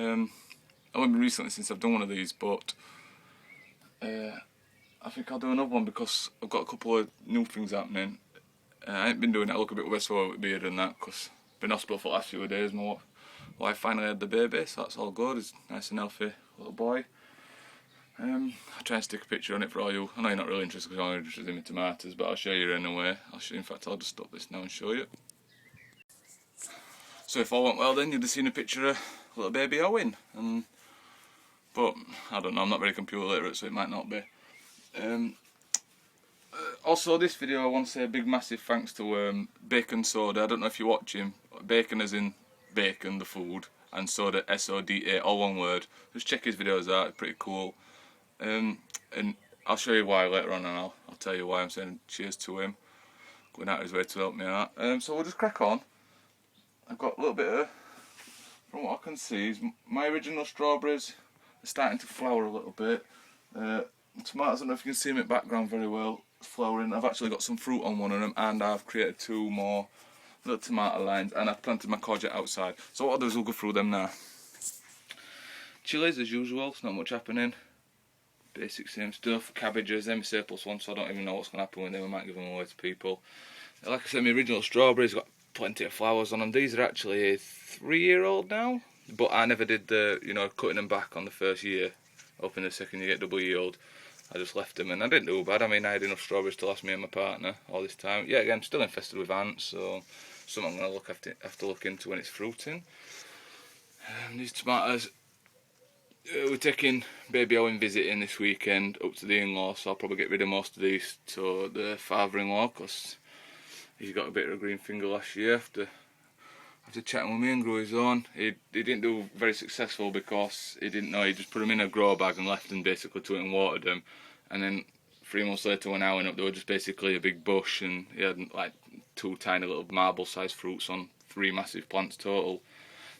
only been recently since I've done one of these, but I think I'll do another one because I've got a couple of new things happening. I ain't been doing it. I look a bit worse with the beard and that because I've been in hospital for the last few days. My wife finally had the baby, so that's all good. It's a nice and healthy little boy. I'll try and stick a picture on it for all you. I know you're not really interested because you're only interested in my tomatoes, but I'll show you anyway. In fact, I'll just stop this now and show you. So if all went well then, you'd have seen a picture of little baby Owen. But I don't know, I'm not very computer literate, so it might not be. Also, this video I want to say a big massive thanks to Baconsoda. I don't know if you're watching. Bacon as in bacon, the food, and soda, S-O-D-A, all one word. Just check his videos out, it's pretty cool. And I'll show you why later on, and I'll tell you why I'm saying cheers to him. Going out of his way to help me out. So we'll just crack on. I've got a little bit of, from what I can see, my original strawberries are starting to flower a little bit. Tomatoes, I don't know if you can see them in the background very well, flowering. I've actually got some fruit on one of them, and I've created 2 more little tomato lines, and I've planted my courgette outside. So what I'll do is we'll go through them now. Chilies as usual, it's not much happening. Basic same stuff. Cabbages, them surplus ones, so I don't even know what's going to happen with them. I might give them away to people. Like I said, my original strawberries got plenty of flowers on them. These are actually a 3-year-old now, but I never did the, cutting them back on the first year. Hoping the second you get double yield. I just left them and I didn't do bad. I mean, I had enough strawberries to last me and my partner all this time. Yeah, again, still infested with ants, so something I'm going to have to look into when it's fruiting. These tomatoes, we're taking baby Owen visiting this weekend up to the in-laws, so I'll probably get rid of most of these to the father-in-law because he got a bit of a green finger last year after chatting with me and grew his own. He didn't do very successful because he didn't know. He just put them in a grow bag and left them basically to it and watered them. And then 3 months later when I went up, they were just basically a big bush, and he had like 2 tiny little marble-sized fruits on 3 massive plants total.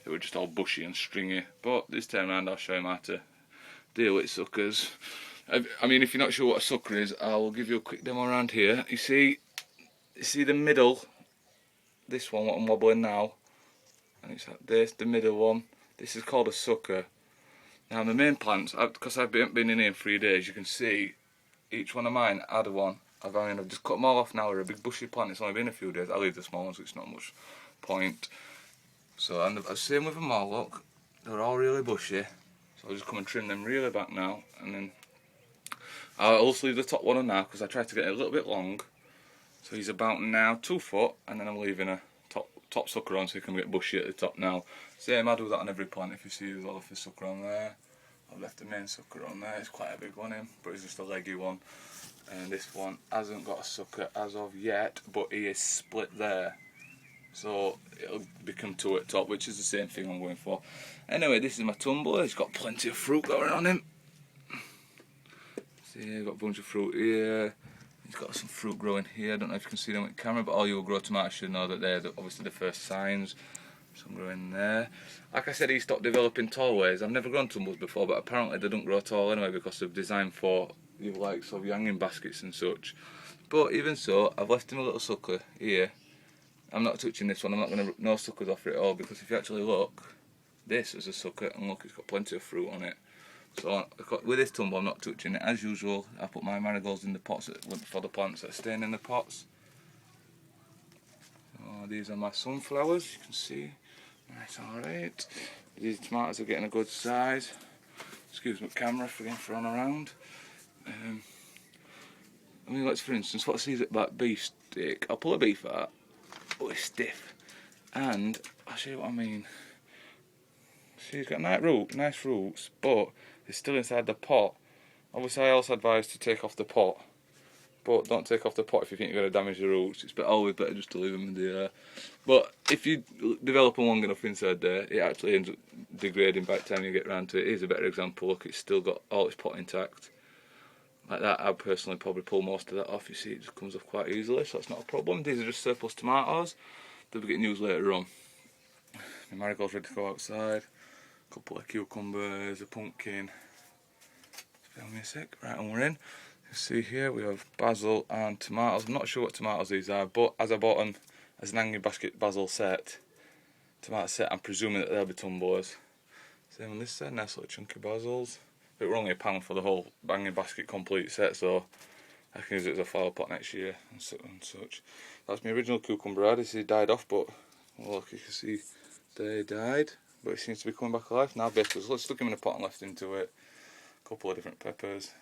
They were just all bushy and stringy. But this time around I'll show him how to deal with suckers. I mean, if you're not sure what a sucker is, I'll give you a quick demo around here. You see the middle, this one, what I'm wobbling now, and it's like this, the middle one. This is called a sucker. Now the main plants, because I've been in here in 3 days, you can see each one of mine had one. I've just cut them all off now. They're a big bushy plant. It's only been a few days. I'll leave the small ones, so it's not much point. So and the same with them all. Look, they're all really bushy. So I'll just come and trim them really back now, and then I'll also leave the top one on now because I tried to get it a little bit long. So he's about now 2 foot, and then I'm leaving a top sucker on so he can get bushy at the top now. Same, I do that on every plant. If you see there's all of the sucker on there, I've left the main sucker on there. It's quite a big one but it's just a leggy one. And this one hasn't got a sucker as of yet, but he is split there. So it'll become 2 at top, which is the same thing I'm going for. Anyway, this is my tumbler. It's got plenty of fruit going on him. See, I've got a bunch of fruit here. He's got some fruit growing here. I don't know if you can see them with the camera, but all you will grow tomatoes should know that they're obviously the first signs. Some growing there. Like I said, he stopped developing tall ways. I've never grown tumbles before, but apparently they don't grow tall anyway because they're designed for the likes of hanging baskets and such. But even so, I've left him a little sucker here. I'm not touching this one. I'm not going to no suckers off it at all because if you actually look, this is a sucker, and look, it's got plenty of fruit on it. So with this tumble I'm not touching it. As usual, I put my marigolds in the pots for the plants that are staying in the pots. So these are my sunflowers, you can see. Nice, alright. These tomatoes are getting a good size. Excuse my camera for getting thrown around. I mean, let's for instance, what's these about beefsteak? I'll pull a beef out. Oh, it's stiff. And I'll show you what I mean. See, it's got nice roots, but it's still inside the pot. Obviously I also advise to take off the pot, but don't take off the pot if you think you're going to damage the roots. It's always better just to leave them in the air. But if you develop them long enough inside there, it actually ends up degrading by the time you get around to it. Here's a better example. Look, it's still got all its pot intact. Like that, I'd personally probably pull most of that off. You see, it just comes off quite easily, so that's not a problem. These are just surplus tomatoes. They'll be getting used later on. The marigold's ready to go outside. A couple of cucumbers, a pumpkin. Spare me a sec. Right, and we're in. You see here we have basil and tomatoes. I'm not sure what tomatoes these are, but as I bought them as an hanging basket basil set, tomato set, I'm presuming that they'll be tumblers. Same on this side, nice little chunky basils. But we're only £1 for the whole banging basket complete set, so I can use it as a flower pot next year and such. That's my original cucumber radish. He died off, but well, look, you can see they died, but it seems to be coming back alive now. Basically, so let's stick him in a pot and left into it. A couple of different peppers,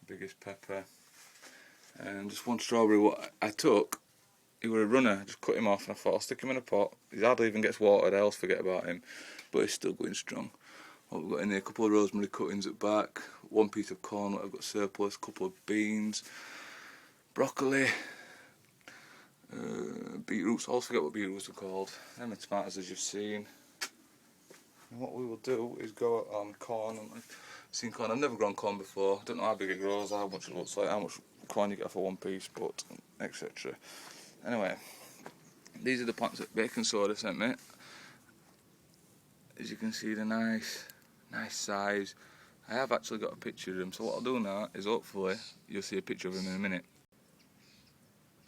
biggest pepper, and just one strawberry. What I took, he was a runner. I just cut him off and I thought I'll stick him in a pot. He hardly even gets watered. I else forget about him, but he's still going strong. What we've got in there, a couple of rosemary cuttings at back, one piece of corn what I've got surplus, a couple of beans, broccoli, beetroots. I always forget what beetroots are called. Them are tomatoes as you've seen. And what we will do is go on corn. I've seen corn. I've never grown corn before. I don't know how big it grows, how much it looks like, how much corn you get for one piece, but etc. Anyway, these are the plants that Baconsoda sent me. As you can see, they're nice size. I have actually got a picture of them, so what I'll do now is hopefully you'll see a picture of them in a minute.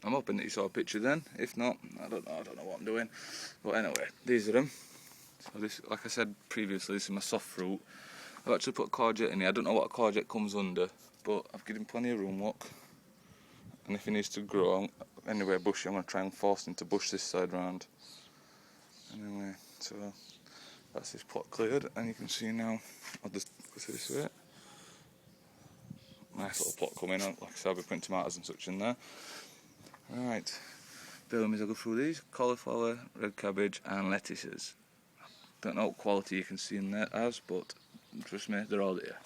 I'm hoping that you saw a picture then. If not, I don't know what I'm doing. But anyway, these are them. So this, like I said previously, this is my soft fruit. I've actually put courgette in here. I don't know what a courgette comes under, but I've given him plenty of room, look. And if he needs to grow anywhere bushy, I'm going to try and force him to bush this side round. Anyway, so that's this plot cleared, and you can see now, I'll just go this way. Nice little plot coming up, like I said, I'll be putting tomatoes and such in there. Right, bear with me as I go through these. Cauliflower, red cabbage and lettuces. Don't know what quality you can see in there as, but trust me, they're all there.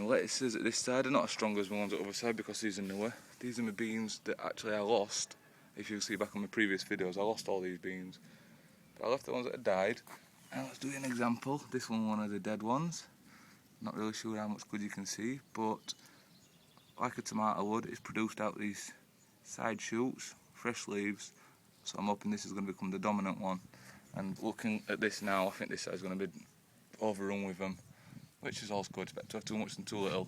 Lettuces at this side are not as strong as the ones at the other side because these are newer. These are my beans that actually I lost. If you'll see back on my previous videos, I lost all these beans. But I left the ones that had died. And let's do an example. This one of the dead ones. Not really sure how much good you can see, but like a tomato would, it's produced out these side shoots, fresh leaves. So I'm hoping this is going to become the dominant one. And looking at this now, I think this side is going to be overrun with them, which is always good. It's better to have too much than too little.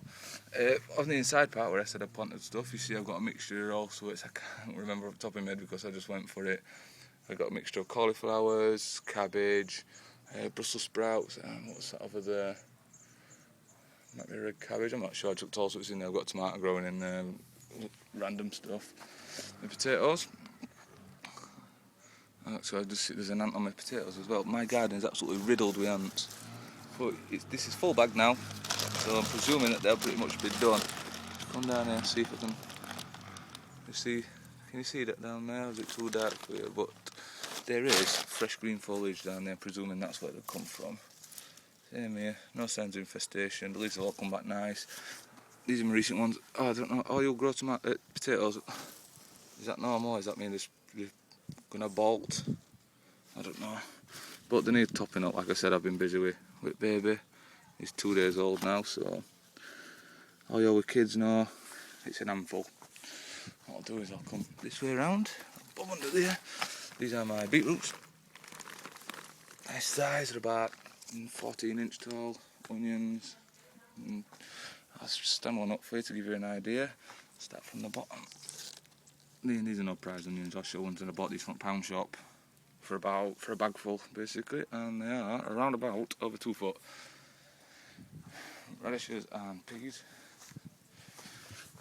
On the inside part where I said I planted stuff, you see I've got a mixture also. I can't remember off the top of my head because I just went for it. I've got a mixture of cauliflowers, cabbage, Brussels sprouts, and what's that over there? Might be red cabbage, I'm not sure. I took all sorts in there. I've got tomato growing in there, random stuff. The potatoes. So I just see there's an ant on my potatoes as well. My garden is absolutely riddled with ants. But this is full bag now, so I'm presuming that they'll pretty much be done. Come down here and see if I can. Can you see that down there? Is it too dark for you? But there is fresh green foliage down there, presuming that's where they've come from. Same here, no signs of infestation. The leaves will all come back nice. These are my recent ones. Oh, I don't know. Oh, you'll grow potatoes. Is that normal? Does that mean they're gonna bolt? I don't know. But they need topping up. Like I said, I've been busy with baby. He's 2 days old now, so all your kids know it's an handful. What I'll do is I'll come this way around, bob under there. These are my beetroots. Nice size, they're about 14-inch tall. Onions. I'll stand one up for you to give you an idea. Start from the bottom. These are no prize onions. I'll show ones I bought these from a pound shop for a bag full basically, and they are around about over 2 foot. Radishes and peas.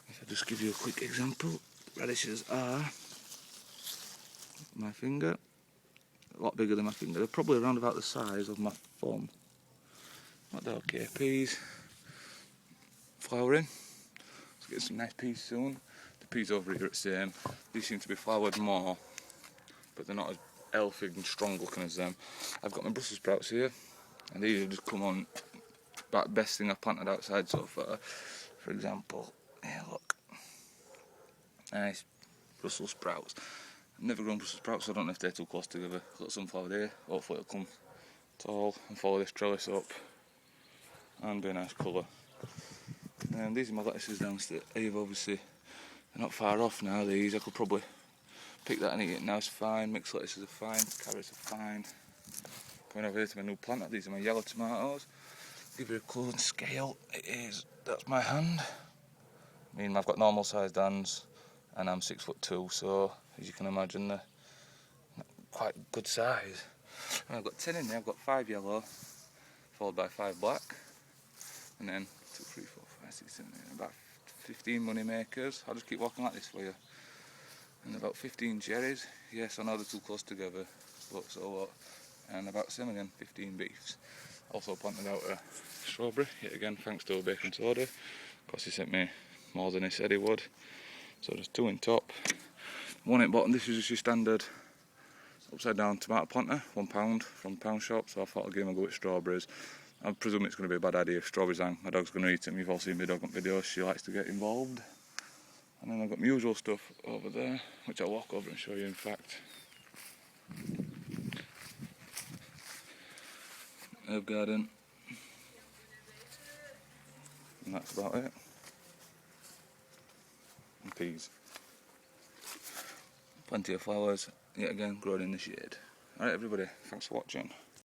If I just give you a quick example, radishes are my finger, a lot bigger than my finger. They're probably around about the size of my thumb. But they're okay. Peas, flowering. Let's get some nice peas soon. The peas over here are the same. These seem to be flowered more, but they're not as healthy and strong looking as them. I've got my Brussels sprouts here, and these have just come on. About best thing I've planted outside so far. For example, here look, nice Brussels sprouts. I've never grown Brussels sprouts, so I don't know if they're too close together. Got sunflower there. Hopefully it'll come tall and follow this trellis up and be a nice colour. And these are my lettuces downstairs. You've obviously they're not far off now. These I could probably pick that and eat it now. It's fine. Mixed lettuces are fine. Carrots are fine. Coming over here to my new plant. These are my yellow tomatoes. Give you a close scale. That's my hand. I mean, I've got normal sized hands, and I'm 6'2", so as you can imagine, they're quite good size. And I've got 10 in there. I've got 5 yellow, followed by 5 black, and then 2, 3, 4, 5, 6, 7, 8, about 15 moneymakers. I'll just keep walking like this for you. And about 15 cherries. Yes, I know they're too close together, but so what. And about same again, 15 beefs. Also planted out a strawberry, yet again thanks to Baconsoda. Of course he sent me more than he said he would. So there's 2 in top, 1 in bottom. This is just your standard upside down tomato planter, £1 from the pound shop. So I thought I'd give him a go with strawberries. I presume it's going to be a bad idea if strawberries hang. My dog's going to eat them. You've all seen my dog on videos, she likes to get involved. And then I've got my usual stuff over there, which I'll walk over and show you in fact. Herb garden. And that's about it. And peas. Plenty of flowers, yet again growing in the shade. Alright everybody, thanks for watching.